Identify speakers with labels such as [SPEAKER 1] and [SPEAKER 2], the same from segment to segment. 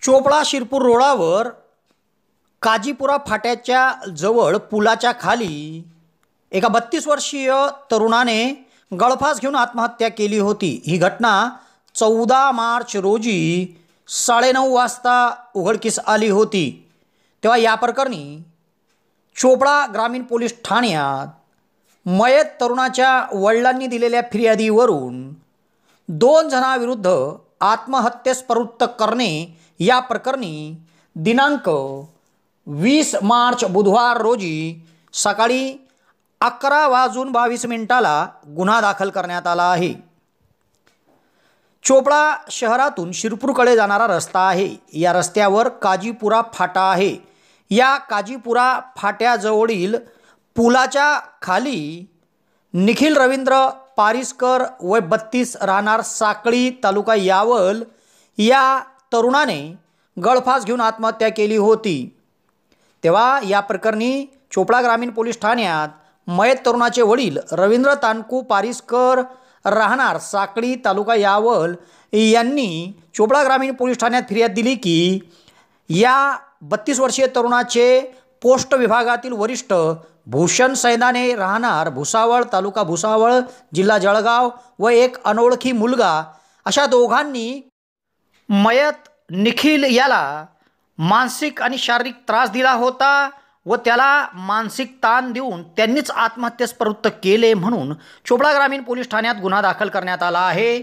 [SPEAKER 1] चोपडा शिरपूर रोडावर काजीपुरा फाट्याच्या जवळ पुलाच्या खाली एका 32 वर्षीय तरुणाने गळफास घेऊन आत्महत्या केली होती। ही घटना 14 मार्च रोजी 9:30 वाजता उघडकीस आली होती। तेव्हा या प्रकरणी चोपडा ग्रामीण पोलीस ठाण्यात मयत तरुणाच्या वडिलांनी दिलेल्या फिर्यादीवरून 2 जणांविरुद्ध आत्महत्येस प्रवृत्त करणे या प्रकरणी दिनांक 20 मार्च बुधवार रोजी सकाळी 11:22 गुन्हा दाखल करण्यात आला आहे। चोपडा शहरातून शिरपूरकडे जाणारा रस्ता आहे। या रस्त्यावर काजीपुरा फाटा आहे। या काजीपुरा फाट्याजवळील पुलाच्या खाली निखिल रवींद्र पारिसकर वय 32 राहणार साकळी तालुका यावल या तरुणाने गळफास घेऊन आत्महत्या केली होती। तेव्हा या प्रकरणी चोपडा ग्रामीण पोलीस ठाण्यात मयत तरुणाचे वडील रवींद्र तानकू पारिसकर राहणार साकळी तालुका यावल यांनी चोपडा ग्रामीण पोलीस ठाण्यात फिर्याद दिली की या 32 वर्षीय तरुणाचे पोस्ट विभागातील वरिष्ठ भूषण सैदाने राहणार भुसावळ तालुका भुसावळ जिल्हा जळगाव व एक अनोळखी मुलगा अशा दोघांनी मयत निखिल याला मानसिक आणि शारीरिक त्रास दिला होता व त्याला मानसिक ताण देऊन त्यांनीच आत्महत्येस प्रवृत्त केले म्हणून चोपडा ग्रामीण पोलीस ठाण्यात गुन्हा दाखल करण्यात आला आहे।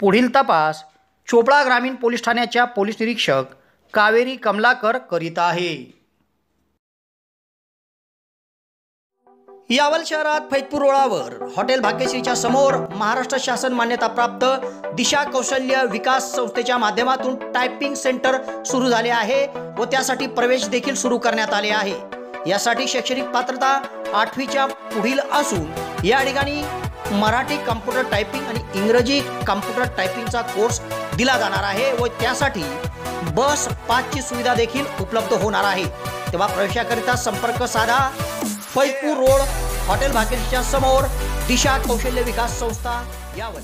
[SPEAKER 1] पुढील तपास चोपडा ग्रामीण पोलीस ठाण्याच्या पोलीस निरीक्षक कावेरी कमलाकर करीत आहे। यावल शहरात फैजपूर रोडावर हॉटेल भाग्यश्रीच्या समोर महाराष्ट्र शासन मान्यताप्राप्त दिशा कौशल्य विकास संस्थेच्या माध्यमातून टायपिंग सेंटर सुरू झाले आहे व त्यासाठी प्रवेश देखील सुरू करण्यात आले आहे। यासाठी शैक्षणिक पात्रता 8वीच्या पुढील असून या ठिकाणी मराठी कॉम्प्युटर टायपिंग आणि इंग्रजी कॉम्प्युटर टायपिंगचा कोर्स दिला जाणार आहे व त्यासाठी बस पासची सुविधा देखील उपलब्ध होणार आहे। तेव्हा प्रवेशाकरिता संपर्क साधा फैजपूर रोड हॉटेल भाग्यश्रीच्या समोर दिशा कौशल्य विकास संस्था यावल।